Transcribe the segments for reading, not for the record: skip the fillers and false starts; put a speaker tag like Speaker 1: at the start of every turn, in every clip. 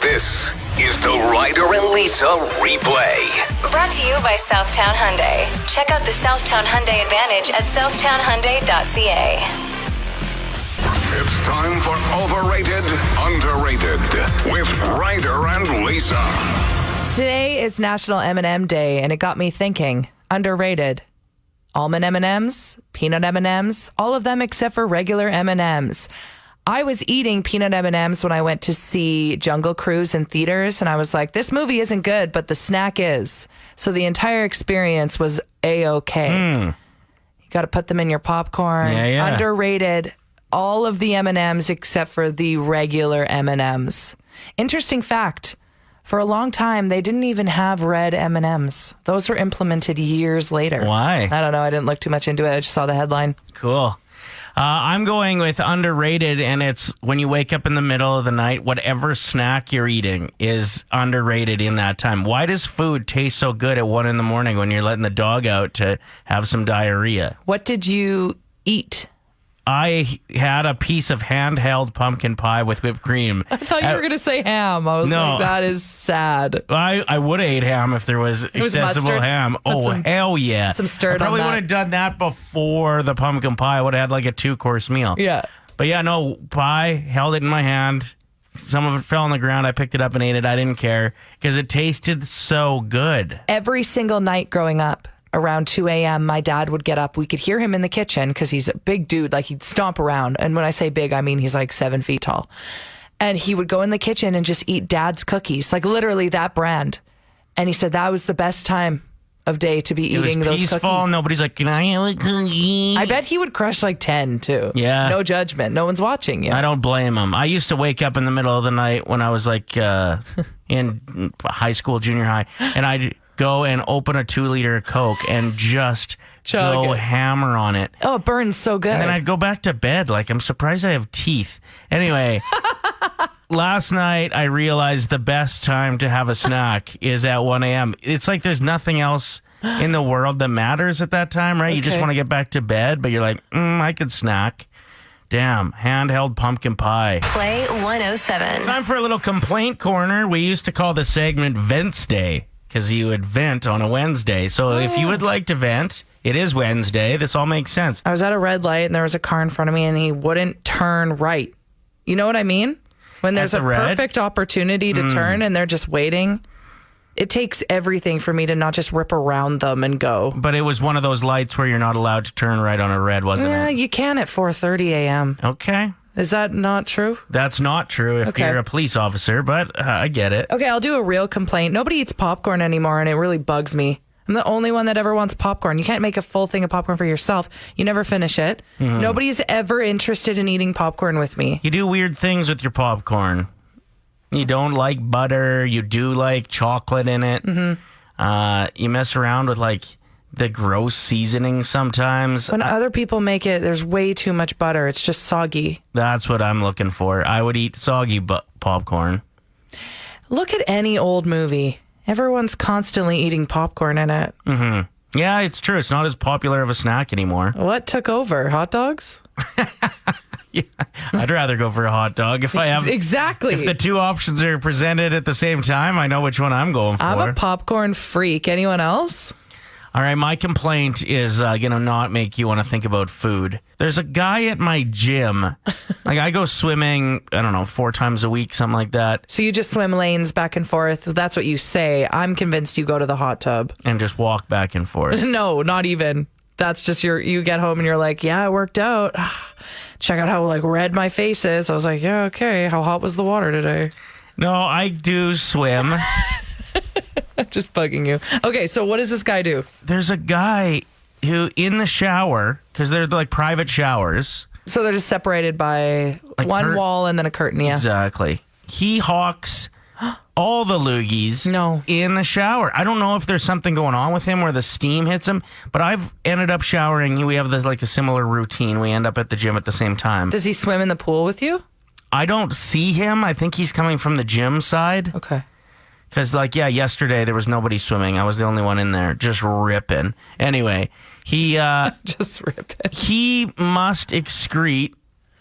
Speaker 1: This is the Ryder and Lisa replay.
Speaker 2: Brought to you by Southtown Hyundai. Check out the Southtown Hyundai Advantage at southtownhyundai.ca.
Speaker 1: It's time for Overrated, Underrated with Ryder and Lisa.
Speaker 3: Today is National M&M Day, and it got me thinking. Underrated. Almond M&Ms, peanut M&Ms, all of them except for regular M&Ms. I was eating peanut M&Ms when I went to see Jungle Cruise in theaters, and I was like, this movie isn't good, but the snack is. So the entire experience was A-okay. You got to put them in your popcorn.
Speaker 4: Yeah.
Speaker 3: Underrated. All of the M&Ms except for the regular M&Ms. Interesting fact. For a long time, they didn't even have red M&Ms. Those were implemented years later.
Speaker 4: Why?
Speaker 3: I don't know. I didn't look too much into it. I just saw the headline.
Speaker 4: Cool. I'm going with underrated, and it's when you wake up in the middle of the night, whatever snack you're eating is underrated in that time. Why does food taste so good at 1 a.m. when you're letting the dog out to have some diarrhea?
Speaker 3: What did you eat?
Speaker 4: I had a piece of handheld pumpkin pie with whipped cream.
Speaker 3: I thought you were going to say ham. I was like, that is sad.
Speaker 4: I would have ate ham if there was accessible
Speaker 3: mustard?
Speaker 4: ham. Hell yeah.
Speaker 3: Some stirred
Speaker 4: I probably
Speaker 3: on that.
Speaker 4: would have done that before the pumpkin pie. I would have had like a 2-course meal.
Speaker 3: Yeah.
Speaker 4: But yeah, no, pie, held it in my hand. Some of it fell on the ground. I picked it up and ate it. I didn't care because it tasted so good.
Speaker 3: Every single night growing up, around 2 a.m., my dad would get up. We could hear him in the kitchen because he's a big dude. Like, he'd stomp around. And when I say big, I mean he's like 7 feet tall. And he would go in the kitchen and just eat dad's cookies, like literally that brand. And he said that was the best time of day to be eating those
Speaker 4: peaceful.
Speaker 3: cookies.
Speaker 4: Nobody's like, can I have a cookie?
Speaker 3: I bet he would crush like 10 too.
Speaker 4: Yeah.
Speaker 3: No judgment. No one's watching you.
Speaker 4: I don't blame him. I used to wake up in the middle of the night when I was like in high school, junior high, and I'd go and open a 2-liter Coke and just go hammer on it.
Speaker 3: Oh, it burns so good.
Speaker 4: And then I'd go back to bed. Like, I'm surprised I have teeth. Anyway, last night I realized the best time to have a snack is at 1 a.m. It's like there's nothing else in the world that matters at that time, right? You just want to get back to bed, but you're like, I could snack. Damn, handheld pumpkin pie.
Speaker 2: Play 107.
Speaker 4: Time for a little complaint corner. We used to call the segment Vents Day because you would vent on a Wednesday. So if you would like to vent, it is Wednesday. This all makes sense.
Speaker 3: I was at a red light and there was a car in front of me and he wouldn't turn right. You know what I mean? When there's a perfect opportunity to turn and they're just waiting. It takes everything for me to not just rip around them and go.
Speaker 4: But it was one of those lights where you're not allowed to turn right on a red, wasn't
Speaker 3: Yeah,
Speaker 4: it?
Speaker 3: you can at 4:30 a.m.
Speaker 4: Okay.
Speaker 3: Is that not true?
Speaker 4: That's not true if you're a police officer, but I get it.
Speaker 3: Okay, I'll do a real complaint. Nobody eats popcorn anymore, and it really bugs me. I'm the only one that ever wants popcorn. You can't make a full thing of popcorn for yourself. You never finish it. Nobody's ever interested in eating popcorn with me.
Speaker 4: You do weird things with your popcorn. You don't like butter. You do like chocolate in it. You mess around with like the gross seasoning sometimes.
Speaker 3: When other people make it, there's way too much butter. It's just soggy.
Speaker 4: That's what I'm looking for. I would eat soggy popcorn.
Speaker 3: Look at any old movie. Everyone's constantly eating popcorn in it.
Speaker 4: Yeah, it's true. It's not as popular of a snack anymore.
Speaker 3: What took over? Hot dogs?
Speaker 4: Yeah, I'd rather go for a hot dog if I have
Speaker 3: Exactly.
Speaker 4: If the two options are presented at the same time, I know which one I'm going for.
Speaker 3: I'm a popcorn freak. Anyone else?
Speaker 4: All right, my complaint is going to not make you want to think about food. There's a guy at my gym. Like, I go swimming, I don't know, 4 times a week, something like that.
Speaker 3: So you just swim lanes back and forth. That's what you say. I'm convinced you go to the hot tub.
Speaker 4: And just walk back and forth.
Speaker 3: No, not even. That's just you get home and you're like, yeah, I worked out. Check out how like red my face is. I was like, yeah, okay. How hot was the water today?
Speaker 4: No, I do swim.
Speaker 3: Just bugging you. Okay, so what does this guy do?
Speaker 4: There's a guy who, in the shower, because they're like private showers.
Speaker 3: So they're just separated by
Speaker 4: Like
Speaker 3: one wall and then a curtain, yeah.
Speaker 4: Exactly. He hawks all the loogies in the shower. I don't know if there's something going on with him where the steam hits him, but I've ended up showering. We have like a similar routine. We end up at the gym at the same time.
Speaker 3: Does he swim in the pool with you?
Speaker 4: I don't see him. I think he's coming from the gym side.
Speaker 3: Okay.
Speaker 4: Because, like, yeah, yesterday there was nobody swimming. I was the only one in there, just ripping. Anyway, he
Speaker 3: just ripping.
Speaker 4: He must excrete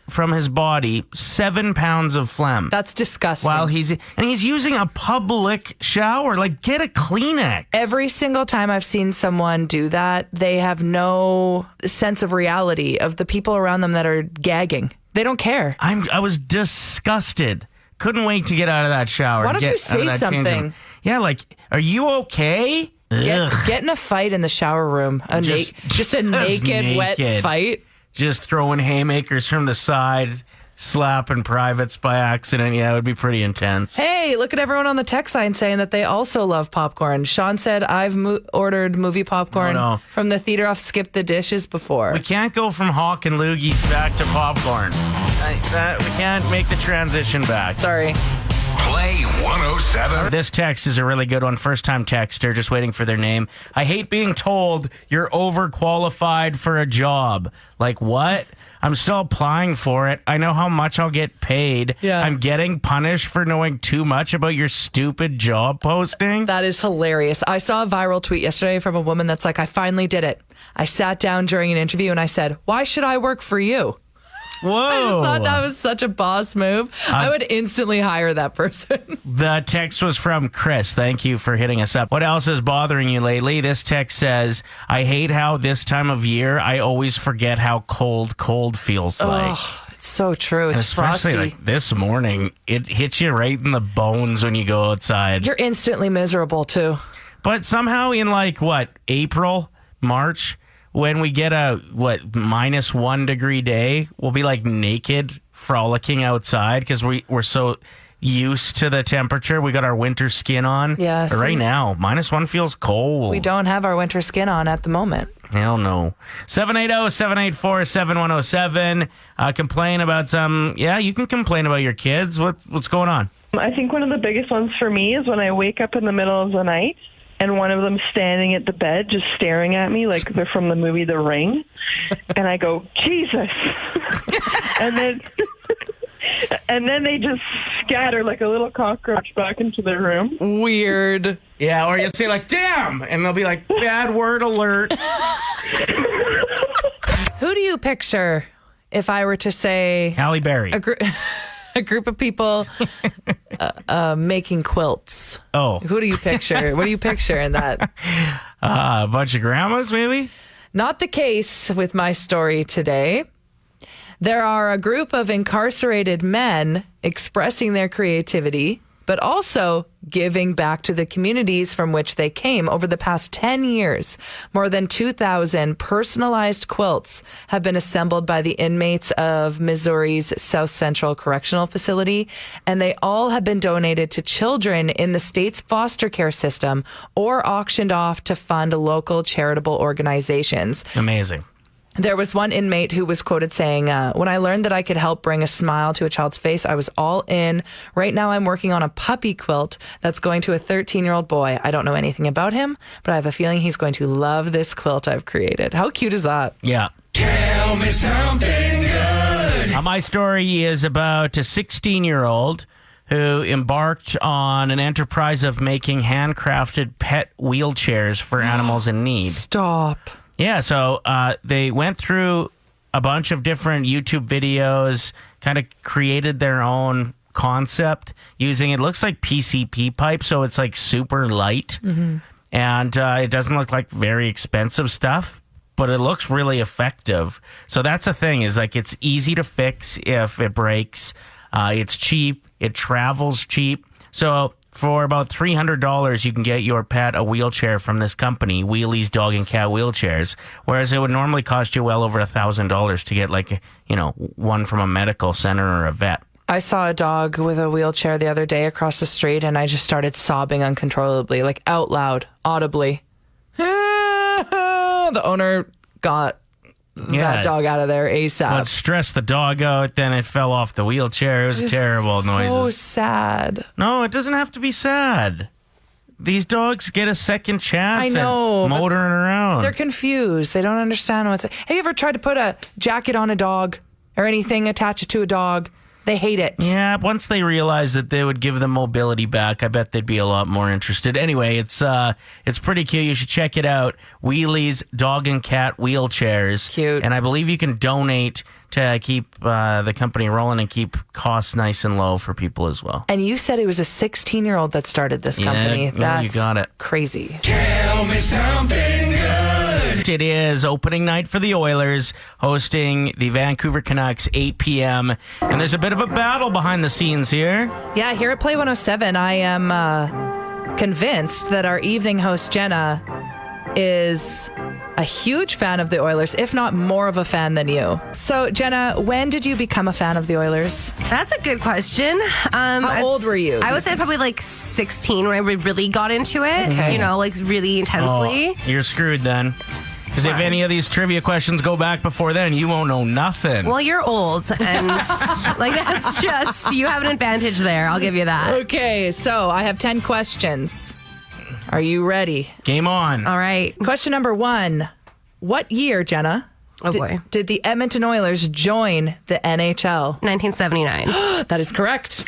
Speaker 4: from his body 7 pounds of phlegm.
Speaker 3: That's disgusting.
Speaker 4: While he's using a public shower. Like, get a Kleenex.
Speaker 3: Every single time I've seen someone do that, they have no sense of reality of the people around them that are gagging. They don't care.
Speaker 4: I was disgusted. Couldn't wait to get out of that shower.
Speaker 3: Why don't you say something?
Speaker 4: Yeah, like, are you okay?
Speaker 3: Get in a fight in the shower room. Just a naked, wet fight.
Speaker 4: Just throwing haymakers from the side, slapping privates by accident. Yeah, it would be pretty intense.
Speaker 3: Hey, look at everyone on the text line saying that they also love popcorn. Sean said, I've ordered movie popcorn from the theater off Skip the Dishes before.
Speaker 4: We can't go from Hawk and Loogies back to popcorn. We can't make the transition back.
Speaker 3: Sorry.
Speaker 1: Play 107.
Speaker 4: This text is a really good one. First-time texter, just waiting for their name. I hate being told you're overqualified for a job. Like, what? I'm still applying for it. I know how much I'll get paid.
Speaker 3: Yeah.
Speaker 4: I'm getting punished for knowing too much about your stupid job posting.
Speaker 3: That is hilarious. I saw a viral tweet yesterday from a woman that's like, I finally did it. I sat down during an interview and I said, why should I work for you?
Speaker 4: Whoa.
Speaker 3: I just thought that was such a boss move. I would instantly hire that person.
Speaker 4: The text was from Chris. Thank you for hitting us up. What else is bothering you lately? This text says, I hate how this time of year I always forget how cold feels like.
Speaker 3: Oh, it's so true. It's
Speaker 4: especially
Speaker 3: frosty.
Speaker 4: Like this morning, it hits you right in the bones when you go outside.
Speaker 3: You're instantly miserable too.
Speaker 4: But somehow in April, March, when we get a -1 degree day, we'll be like naked frolicking outside because we're so used to the temperature. We got our winter skin on.
Speaker 3: Yes.
Speaker 4: But right now, -1 feels cold.
Speaker 3: We don't have our winter skin on at the moment.
Speaker 4: Hell no. 780-784-7107. Complain about some. Yeah, you can complain about your kids. What's going on?
Speaker 5: I think one of the biggest ones for me is when I wake up in the middle of the night and one of them standing at the bed just staring at me like they're from the movie The Ring. And I go, Jesus. and then they just scatter like a little cockroach back into their room.
Speaker 3: Weird.
Speaker 4: Yeah, or you'll say like, damn, and they'll be like, bad word alert.
Speaker 3: Who do you picture if I were to say
Speaker 4: Halle Berry?
Speaker 3: A group of people making quilts?
Speaker 4: Oh.
Speaker 3: Who do you picture? What do you picture in that?
Speaker 4: A bunch of grandmas, maybe?
Speaker 3: Not the case with my story today. There are a group of incarcerated men expressing their creativity, but also giving back to the communities from which they came. Over the past 10 years, more than 2,000 personalized quilts have been assembled by the inmates of Missouri's South Central Correctional Facility, and they all have been donated to children in the state's foster care system or auctioned off to fund local charitable organizations.
Speaker 4: Amazing.
Speaker 3: There was one inmate who was quoted saying, when I learned that I could help bring a smile to a child's face, I was all in. Right now, I'm working on a puppy quilt that's going to a 13-year-old boy. I don't know anything about him, but I have a feeling he's going to love this quilt I've created. How cute is that?
Speaker 4: Yeah.
Speaker 1: Tell me something good.
Speaker 4: My story is about a 16-year-old who embarked on an enterprise of making handcrafted pet wheelchairs for animals in need.
Speaker 3: Stop.
Speaker 4: Yeah, so they went through a bunch of different YouTube videos, kind of created their own concept using, it looks like PCP pipe, so it's like super light. Mm-hmm. And it doesn't look like very expensive stuff, but it looks really effective. So that's the thing, is like it's easy to fix if it breaks. It's cheap. It travels cheap. So for about $300, you can get your pet a wheelchair from this company, Wheelie's Dog and Cat Wheelchairs, whereas it would normally cost you well over $1,000 to get one from a medical center or a vet.
Speaker 3: I saw a dog with a wheelchair the other day across the street, and I just started sobbing uncontrollably, like out loud, audibly. The owner got that dog out of there ASAP.
Speaker 4: Well, it stressed the dog out, then it fell off the wheelchair. It was terrible noises.
Speaker 3: So sad.
Speaker 4: No, it doesn't have to be sad. These dogs get a second chance
Speaker 3: I know,
Speaker 4: at motoring around.
Speaker 3: They're confused. They don't understand what's... Have you ever tried to put a jacket on a dog or anything, attach it to a dog? They hate it.
Speaker 4: Yeah, once they realize that they would give them mobility back, I bet they'd be a lot more interested. Anyway, it's pretty cute. You should check it out. Wheelie's Dog and Cat Wheelchairs.
Speaker 3: Cute.
Speaker 4: And I believe you can donate to keep the company rolling and keep costs nice and low for people as well.
Speaker 3: And you said it was a 16-year-old that started this company.
Speaker 4: Yeah,
Speaker 3: That's
Speaker 4: you got it.
Speaker 3: crazy.
Speaker 1: Tell me something good.
Speaker 4: It is opening night for the Oilers, hosting the Vancouver Canucks, 8 p.m. And there's a bit of a battle behind the scenes here.
Speaker 3: Yeah, here at Play 107, I am convinced that our evening host, Jenna, is a huge fan of the Oilers, if not more of a fan than you. So, Jenna, when did you become a fan of the Oilers?
Speaker 6: That's a good question.
Speaker 3: How old were you?
Speaker 6: I would say probably like 16 when I really got into it, like really intensely.
Speaker 4: Oh, you're screwed then. Because if any of these trivia questions go back before then, you won't know nothing.
Speaker 6: Well, you're old, and like that's just, you have an advantage there. I'll give you that.
Speaker 3: Okay, so I have 10 questions. Are you ready?
Speaker 4: Game on.
Speaker 6: All right.
Speaker 3: Question number 1. What year, Jenna,
Speaker 6: Oh, boy.
Speaker 3: did the Edmonton Oilers join the NHL?
Speaker 6: 1979.
Speaker 3: That is correct.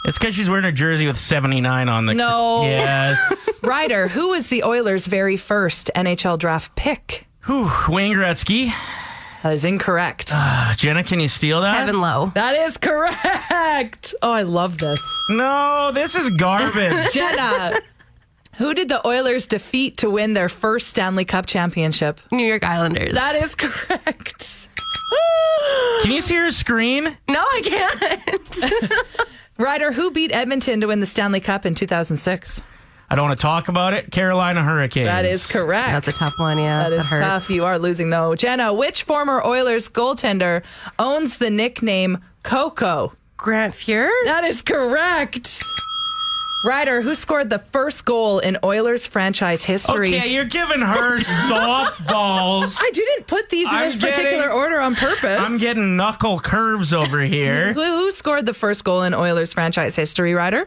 Speaker 4: It's because she's wearing a jersey with 79 on the...
Speaker 3: No.
Speaker 4: Yes.
Speaker 3: Ryder, who was the Oilers' very first NHL draft pick?
Speaker 4: Whew, Wayne Gretzky.
Speaker 3: That is incorrect.
Speaker 4: Jenna, can you steal that?
Speaker 6: Kevin Lowe.
Speaker 3: That is correct. Oh, I love this.
Speaker 4: No, this is garbage.
Speaker 3: Jenna, who did the Oilers defeat to win their first Stanley Cup championship?
Speaker 6: New York Islanders.
Speaker 3: That is correct.
Speaker 4: Can you see her screen?
Speaker 6: No, I can't.
Speaker 3: Ryder, who beat Edmonton to win the Stanley Cup in 2006?
Speaker 4: I don't want to talk about it. Carolina Hurricanes.
Speaker 3: That is correct.
Speaker 6: That's a tough one, yeah.
Speaker 3: That is
Speaker 6: hurts.
Speaker 3: tough. You are losing, though. Jenna, which former Oilers goaltender owns the nickname Coco?
Speaker 6: Grant Fuhr?
Speaker 3: That is correct. Ryder, who scored the first goal in Oilers franchise history?
Speaker 4: Okay, you're giving her softballs.
Speaker 3: I didn't put these in this particular order on purpose.
Speaker 4: I'm getting knuckle curves over here.
Speaker 3: Who scored the first goal in Oilers franchise history, Ryder?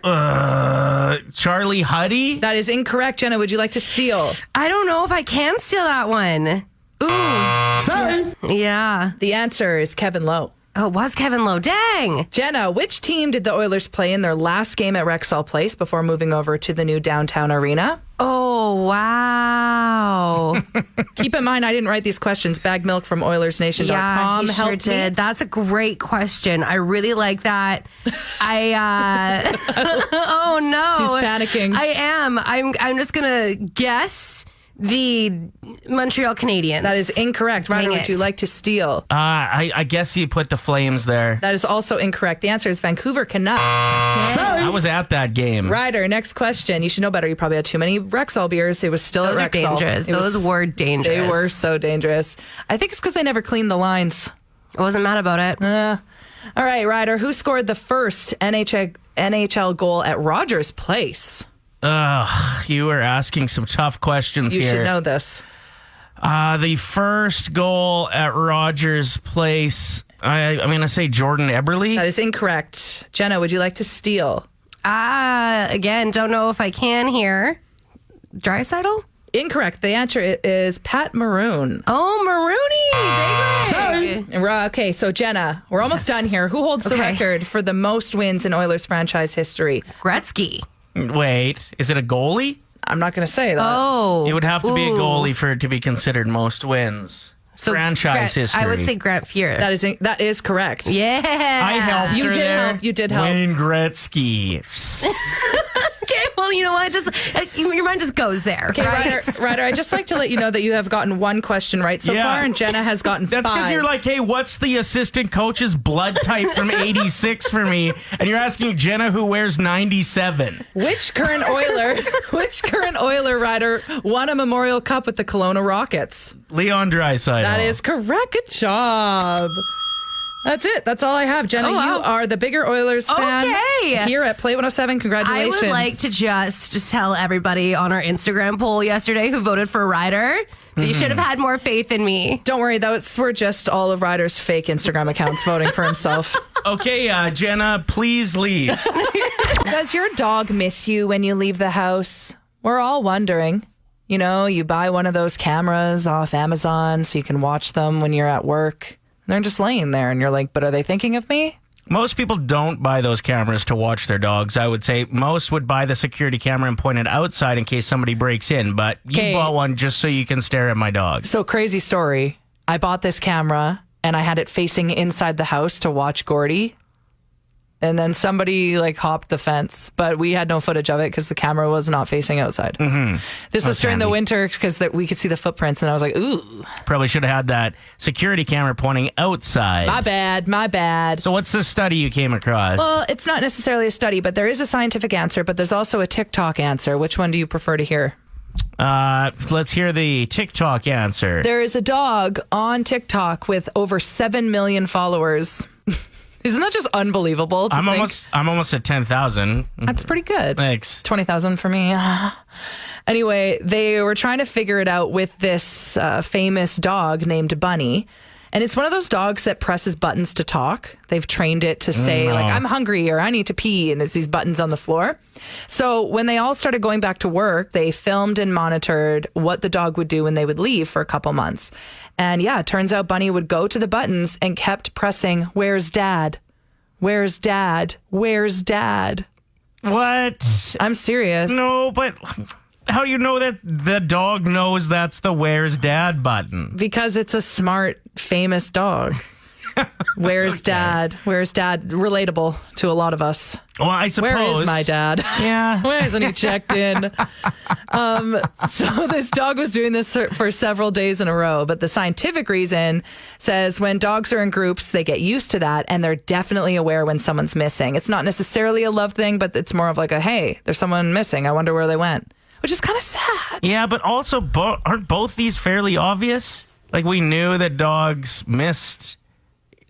Speaker 4: Charlie Huddy?
Speaker 3: That is incorrect. Jenna, would you like to steal?
Speaker 6: I don't know if I can steal that one. Ooh.
Speaker 1: Sorry.
Speaker 6: Yeah.
Speaker 3: The answer is Kevin Lowe.
Speaker 6: Oh, it was Kevin Lowe. Dang.
Speaker 3: Jenna, which team did the Oilers play in their last game at Rexall Place before moving over to the new downtown arena?
Speaker 6: Oh, wow.
Speaker 3: Keep in mind, I didn't write these questions. Bag Milk from OilersNation.com
Speaker 6: Yeah, he sure
Speaker 3: helped me.
Speaker 6: did. That's a great question. I really like that. Oh no.
Speaker 3: She's panicking.
Speaker 6: I am. I'm just gonna guess the Montreal Canadiens.
Speaker 3: That is incorrect. Ryder, would
Speaker 6: it.
Speaker 3: you like to steal?
Speaker 4: I guess you put the Flames there.
Speaker 3: That is also incorrect. The answer is Vancouver Canucks.
Speaker 4: I was at that game.
Speaker 3: Ryder, next question. You should know better. You probably had too many Rexall beers. It was still
Speaker 6: Those are
Speaker 3: at Rexall.
Speaker 6: dangerous. Those were dangerous.
Speaker 3: They were so dangerous. I think it's because they never cleaned the lines.
Speaker 6: I wasn't mad about it.
Speaker 3: All right, Ryder, who scored the first NHL goal at Rogers Place?
Speaker 4: You were asking some tough questions
Speaker 3: You
Speaker 4: here.
Speaker 3: should know this.
Speaker 4: The first goal at Rogers Place, I'm going to say Jordan Eberle.
Speaker 3: That is incorrect. Jenna, would you like to steal?
Speaker 6: Again, don't know if I can here. Draisaitl?
Speaker 3: Incorrect. The answer is Pat Maroon.
Speaker 6: Oh, Marooney! Big Rig.
Speaker 3: Okay, so Jenna, we're almost done here. Who holds the
Speaker 6: Okay.
Speaker 3: record for the most wins in Oilers franchise history?
Speaker 6: Gretzky.
Speaker 4: Wait, is it a goalie?
Speaker 3: I'm not going to say that.
Speaker 6: Oh.
Speaker 4: It would have to be a
Speaker 6: Ooh.
Speaker 4: goalie for it to be considered most wins.
Speaker 6: So
Speaker 4: Franchise history.
Speaker 6: I would say Grant Fuhr.
Speaker 3: That is correct.
Speaker 6: Yeah.
Speaker 4: I helped
Speaker 3: You
Speaker 4: her
Speaker 3: did
Speaker 4: there.
Speaker 3: help. You did help.
Speaker 4: Wayne Gretzky.
Speaker 6: Okay, well, you know what? Just your mind just goes there.
Speaker 3: Okay,
Speaker 6: right?
Speaker 3: Ryder, I'd just like to let you know that you have gotten one question right so
Speaker 4: Yeah.
Speaker 3: far, and Jenna has gotten
Speaker 4: That's because
Speaker 3: 5.
Speaker 4: you're like, hey, what's the assistant coach's blood type from 86 for me? And you're asking Jenna who wears 97.
Speaker 3: Which current Oiler Ryder won a Memorial Cup with the Kelowna Rockets?
Speaker 4: Leon Draisaitl.
Speaker 3: That is correct. Good job. That's it. That's all I have. Jenna,
Speaker 6: Oh, wow.
Speaker 3: you are the bigger Oilers fan
Speaker 6: Okay.
Speaker 3: here at Play 107.
Speaker 6: I
Speaker 3: Congratulations.
Speaker 6: would like to just tell everybody on our Instagram poll yesterday who voted for Ryder that you should have had more faith in me.
Speaker 3: Don't worry, those were just all of Ryder's fake Instagram accounts voting for himself.
Speaker 4: Okay, Jenna, please leave.
Speaker 3: Does your dog miss you when you leave the house? We're all wondering. You know, you buy one of those cameras off Amazon so you can watch them when you're at work. They're just laying there and you're like, but are they thinking of me?
Speaker 4: Most people don't buy those cameras to watch their dogs. I would say most would buy the security camera and point it outside in case somebody breaks in. But you
Speaker 3: Okay.
Speaker 4: bought one just so you can stare at my dog.
Speaker 3: So crazy story. I bought this camera and I had it facing inside the house to watch Gordy. And then somebody hopped the fence, but we had no footage of it because the camera was not facing outside. Mm-hmm. This was during the winter because we could see the footprints, and I was like, ooh.
Speaker 4: Probably should have had that security camera pointing outside.
Speaker 3: My bad.
Speaker 4: So what's the study you came across?
Speaker 3: Well, it's not necessarily a study, but there is a scientific answer, but there's also a TikTok answer. Which one do you prefer to hear?
Speaker 4: Let's hear the TikTok answer.
Speaker 3: There is a dog on TikTok with over 7 million followers. Isn't that just unbelievable?
Speaker 4: I'm almost at 10,000.
Speaker 3: That's pretty good.
Speaker 4: Thanks.
Speaker 3: 20,000 for me. Anyway, they were trying to figure it out with this famous dog named Bunny. And it's one of those dogs that presses buttons to talk. They've trained it to say, I'm hungry or I need to pee. And it's these buttons on the floor. So when they all started going back to work, they filmed and monitored what the dog would do when they would leave for a couple months. And yeah, it turns out Bunny would go to the buttons and kept pressing, "Where's Dad? Where's Dad? Where's Dad?"
Speaker 4: What?
Speaker 3: I'm serious.
Speaker 4: No, but how do you know that the dog knows that's the "Where's Dad" button?
Speaker 3: Because it's a smart, famous dog. Where's Dad? Where's Dad? Relatable to a lot of us.
Speaker 4: Well, I suppose.
Speaker 3: Where is my dad?
Speaker 4: Yeah.
Speaker 3: Where hasn't he checked in? So this dog was doing this for several days in a row. But the scientific reason says when dogs are in groups, they get used to that. And they're definitely aware when someone's missing. It's not necessarily a love thing, but it's more of like hey, there's someone missing. I wonder where they went. Which is kind of sad.
Speaker 4: Yeah, but also, aren't both these fairly obvious? Like, we knew that dogs missed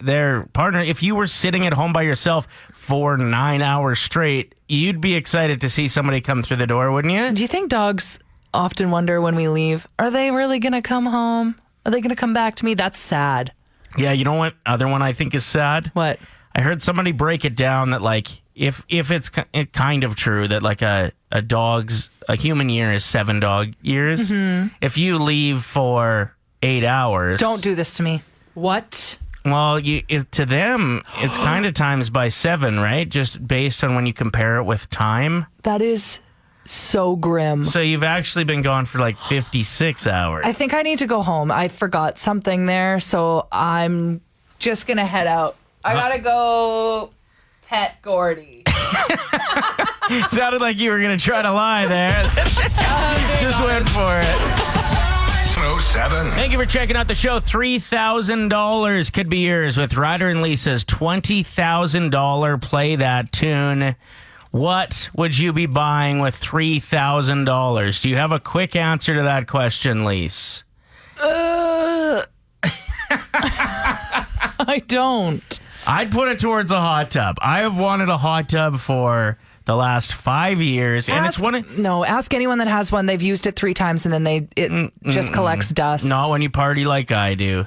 Speaker 4: their partner. If you were sitting at home by yourself for 9 hours straight, you'd be excited to see somebody come through the door, wouldn't you?
Speaker 3: Do you think dogs often wonder when we leave, are they really going to come home? Are they going to come back to me? That's sad.
Speaker 4: Yeah, you know what other one I think is sad?
Speaker 3: What?
Speaker 4: I heard somebody break it down that, if it's kind of true that, a human year is 7 dog years. Mm-hmm. If you leave for 8 hours...
Speaker 3: Don't do this to me. What?
Speaker 4: Well, to them, it's kind of times by 7, right? Just based on when you compare it with time.
Speaker 3: That is so grim.
Speaker 4: So you've actually been gone for 56 hours.
Speaker 3: I think I need to go home. I forgot something there, so I'm just going to head out. I got to go pet Gordy.
Speaker 4: Sounded like you were going to try to lie there. Just went for it.
Speaker 1: 107.
Speaker 4: Thank you for checking out the show. $3,000 could be yours with Ryder and Lisa's $20,000 Play That Tune. What would you be buying with $3,000? Do you have a quick answer to that question, Lise?
Speaker 3: I don't.
Speaker 4: I'd put it towards a hot tub. I have wanted a hot tub for the last 5 years, and it's one of...
Speaker 3: No, ask anyone that has one. They've used it 3 times, and then it just collects dust.
Speaker 4: Not when you party like I do.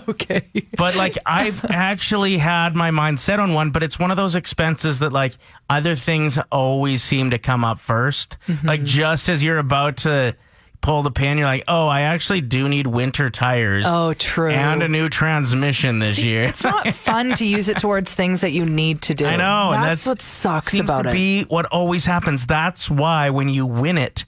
Speaker 3: Okay.
Speaker 4: But, I've actually had my mind set on one, but it's one of those expenses that, other things always seem to come up first. Mm-hmm. Just as you're about to pull the pin, you're like, oh, I actually do need winter tires.
Speaker 3: Oh, true.
Speaker 4: And a new transmission this year.
Speaker 3: It's not fun to use it towards things that you need to do.
Speaker 4: I know.
Speaker 3: That's what sucks about it.
Speaker 4: Seems to be what always happens. That's why when you win it,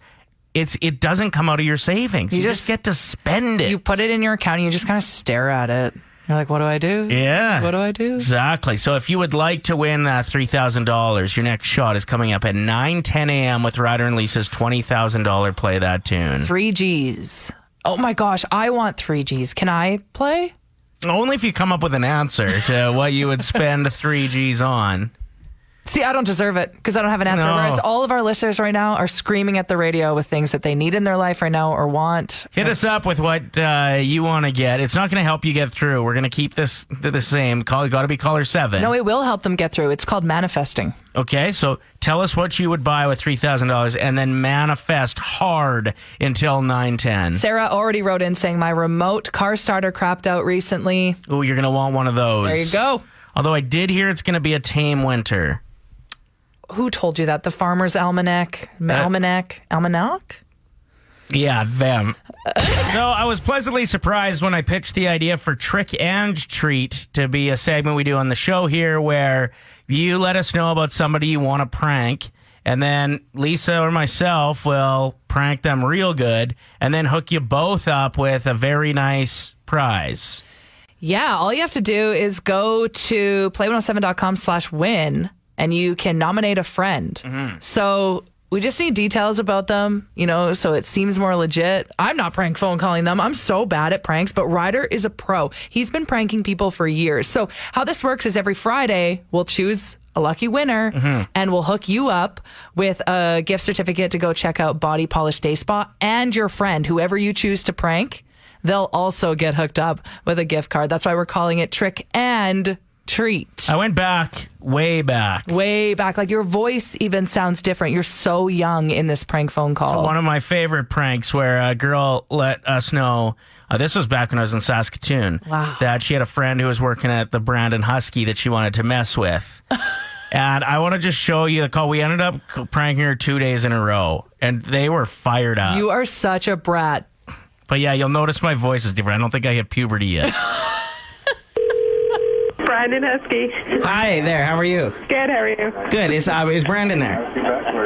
Speaker 4: it doesn't come out of your savings. You just get to spend it.
Speaker 3: You put it in your account and you just kind of stare at it. You're like, what do I do?
Speaker 4: Yeah.
Speaker 3: What do I do?
Speaker 4: Exactly. So if you would like to win $3,000, your next shot is coming up at 9:10 a.m. with Ryder and Lisa's $20,000 Play That Tune.
Speaker 3: 3 Gs. Oh my gosh, I want 3 Gs. Can I play?
Speaker 4: Only if you come up with an answer to what you would spend 3 Gs on.
Speaker 3: See, I don't deserve it because I don't have an answer.
Speaker 4: No.
Speaker 3: Whereas all of our listeners right now are screaming at the radio with things that they need in their life right now or want.
Speaker 4: Hit us up with what you want to get. It's not going to help you get through. We're going to keep this the same. Got to be caller 7.
Speaker 3: No, it will help them get through. It's called manifesting.
Speaker 4: Okay, so tell us what you would buy with $3,000 and then manifest hard until 9:10.
Speaker 3: Sarah already wrote in saying my remote car starter crapped out recently.
Speaker 4: Ooh, you're going to want one of those.
Speaker 3: There you go.
Speaker 4: Although I did hear it's going to be a tame winter.
Speaker 3: Who told you that? The Farmer's Almanac? Almanac?
Speaker 4: Yeah, them. So I was pleasantly surprised when I pitched the idea for Trick and Treat to be a segment we do on the show here where you let us know about somebody you want to prank, and then Lisa or myself will prank them real good and then hook you both up with a very nice prize.
Speaker 3: Yeah, all you have to do is go to play107.com/win and you can nominate a friend. So we just need details about them, so it seems more legit. I'm not prank phone calling them. I'm so bad at pranks, but Ryder is a pro. He's been pranking people for years. So how this works is every Friday, we'll choose a lucky winner and we'll hook you up with a gift certificate to go check out Body Polish Day Spa, and your friend, whoever you choose to prank, they'll also get hooked up with a gift card. That's why we're calling it Trick and Treat.
Speaker 4: I went back, way back.
Speaker 3: Way back. Like your voice even sounds different. You're so young in this prank phone call.
Speaker 4: So one of my favorite pranks where a girl let us know, this was back when I was in Saskatoon, that she had a friend who was working at the Brandon Husky that she wanted to mess with. And I want to just show you the call. We ended up pranking her 2 days in a row, and they were fired up.
Speaker 3: You are such a brat.
Speaker 4: But yeah, you'll notice my voice is different. I don't think I hit puberty yet.
Speaker 5: Brandon Husky.
Speaker 7: Hi there, how are you?
Speaker 5: Good, how are you?
Speaker 7: Good. Is Brandon there?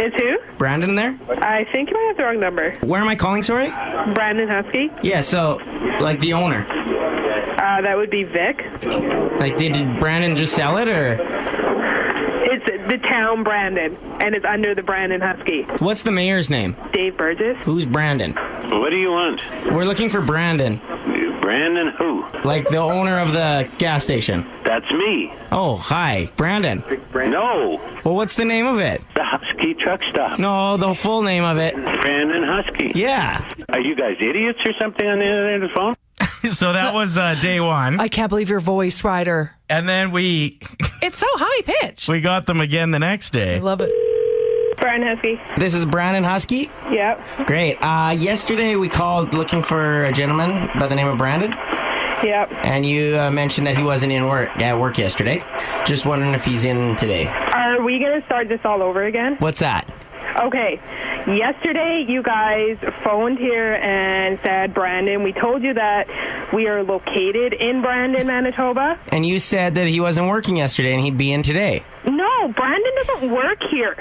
Speaker 5: Is who?
Speaker 7: Brandon there?
Speaker 5: I think you might have the wrong number.
Speaker 7: Where am I calling, sorry?
Speaker 5: Brandon Husky?
Speaker 7: Yeah, so, like the owner.
Speaker 5: That would be Vic.
Speaker 7: Like, did Brandon just sell it, or?
Speaker 5: It's the town Brandon, and it's under the Brandon Husky.
Speaker 7: What's the mayor's name?
Speaker 5: Dave Burgess.
Speaker 7: Who's Brandon?
Speaker 8: What do you want?
Speaker 7: We're looking for Brandon.
Speaker 8: Brandon who?
Speaker 7: Like the owner of the gas station.
Speaker 8: That's me.
Speaker 7: Oh, hi. Brandon.
Speaker 8: No.
Speaker 7: Well, what's the name of it?
Speaker 8: The Husky Truck Stop.
Speaker 7: No, the full name of it.
Speaker 8: Brandon Husky.
Speaker 7: Yeah.
Speaker 8: Are you guys idiots or something on the other end of the phone?
Speaker 4: So that was day one.
Speaker 3: I can't believe your voice, Ryder.
Speaker 4: And then
Speaker 3: It's so high pitched.
Speaker 4: we got them again the next day.
Speaker 3: I love it.
Speaker 5: Brandon Husky.
Speaker 7: This is Brandon Husky?
Speaker 5: Yep.
Speaker 7: Great. Yesterday we called looking for a gentleman by the name of Brandon.
Speaker 5: Yep.
Speaker 7: And you mentioned that he wasn't at work yesterday. Just wondering if he's in today.
Speaker 5: Are we going to start this all over again?
Speaker 7: What's that?
Speaker 5: Okay. Yesterday, you guys phoned here and said, Brandon, we told you that we are located in Brandon, Manitoba.
Speaker 7: And you said that he wasn't working yesterday and he'd be in today.
Speaker 5: No, Brandon doesn't work here.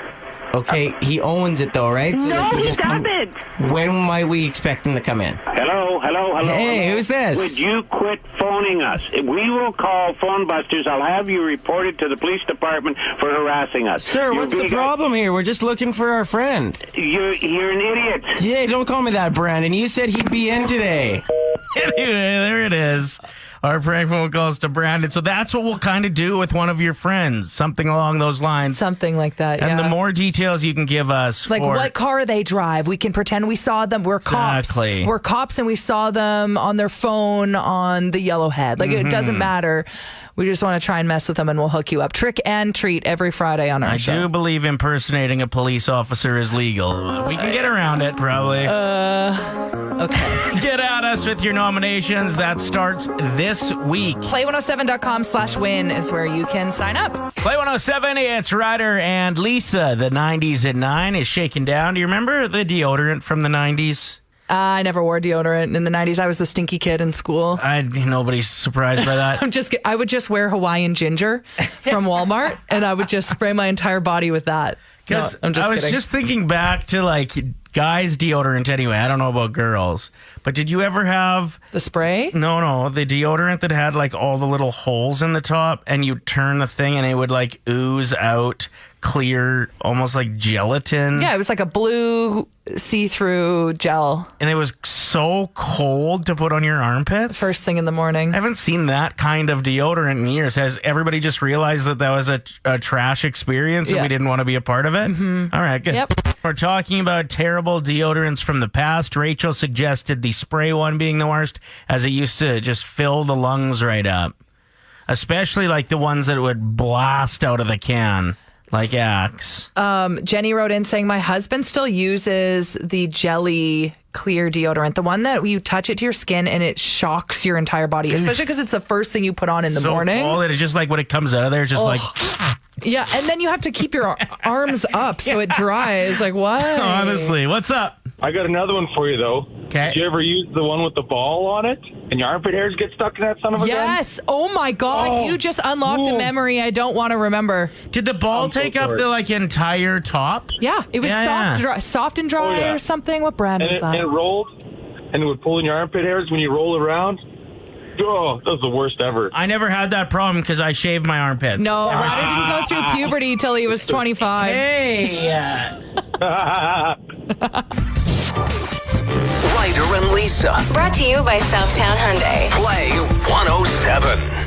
Speaker 7: Okay, he owns it though, right? So
Speaker 5: No,
Speaker 7: that
Speaker 5: he
Speaker 7: just
Speaker 5: doesn't.
Speaker 7: When might we expect him to come in?
Speaker 8: Hello.
Speaker 7: Hey, who's this?
Speaker 8: Would you quit phoning us? We will call phone busters. I'll have you reported to the police department for harassing us.
Speaker 7: Sir, what's the problem here? We're just looking for our friend.
Speaker 8: You're an idiot.
Speaker 7: Yeah, don't call me that, Brandon. You said he'd be in today.
Speaker 4: Anyway, there it is. Our prank phone calls to Brandon. So that's what we'll kind of do with one of your friends. Something along those lines.
Speaker 3: Something like that,
Speaker 4: And the more details you can give us.
Speaker 3: Like what car they drive. We can pretend we saw them. We're cops.
Speaker 4: Exactly.
Speaker 3: We're cops and we saw them on their phone on the Yellowhead. Like it doesn't matter. We just want to try and mess with them and we'll hook you up. Trick and treat every Friday on our show.
Speaker 4: I do believe impersonating a police officer is legal. We can get around it, probably.
Speaker 3: Okay.
Speaker 4: Get at us with your nominations. That starts this week.
Speaker 3: Play107.com/win is where you can sign up.
Speaker 4: Play 107, it's Ryder and Lisa. The 90s at 9 is shaking down. Do you remember the deodorant from the 90s?
Speaker 3: I never wore deodorant in the 90s. I was the stinky kid in school.
Speaker 4: Nobody's surprised by that.
Speaker 3: I would just wear Hawaiian ginger from Walmart and I would just spray my entire body with that.
Speaker 4: Because
Speaker 3: No, I'm just
Speaker 4: I was
Speaker 3: kidding.
Speaker 4: just thinking back to like guys' deodorant anyway. I don't know about girls. But did you ever have...
Speaker 3: The spray?
Speaker 4: No, the deodorant that had like all the little holes in the top and you'd turn the thing and it would like ooze out clear, almost like gelatin.
Speaker 3: Yeah, it was like a blue see-through gel.
Speaker 4: And it was so cold to put on your armpits.
Speaker 3: First thing in the morning.
Speaker 4: I haven't seen that kind of deodorant in years. Has everybody just realized that was a trash experience and we didn't want to be a part of it? Mm-hmm. All right, good.
Speaker 3: Yep.
Speaker 4: We're talking about terrible deodorants from the past. Rachel suggested the spray one being the worst, as it used to just fill the lungs right up. Especially like the ones that would blast out of the can. Like Axe.
Speaker 3: Jenny wrote in saying, my husband still uses the jelly clear deodorant, the one that you touch it to your skin and it shocks your entire body, especially because it's the first thing you put on in the morning.
Speaker 4: Cold, it's just like when it comes out of there, it's just like...
Speaker 3: Yeah, and then you have to keep your arms up so it dries. Like, what?
Speaker 4: Honestly, what's up?
Speaker 9: I got another one for you, though.
Speaker 4: Okay.
Speaker 9: Did you ever use the one with the ball on it and your armpit hairs get stuck in that son of a gun?
Speaker 3: Yes. Oh, my God.
Speaker 9: Oh.
Speaker 3: You just unlocked a memory I don't want to remember.
Speaker 4: Did the ball take up the like entire top?
Speaker 3: Yeah. It was soft and dry or something. What brand
Speaker 9: And
Speaker 3: is that?
Speaker 9: it rolled, and it would pull in your armpit hairs when you roll around. Oh, that's the worst ever.
Speaker 4: I never had that problem because I shaved my armpits.
Speaker 3: No, Ryder didn't go through puberty till he was 25.
Speaker 4: Hey.
Speaker 1: Ryder and Lisa.
Speaker 2: Brought to you by Southtown Hyundai.
Speaker 1: Play 107.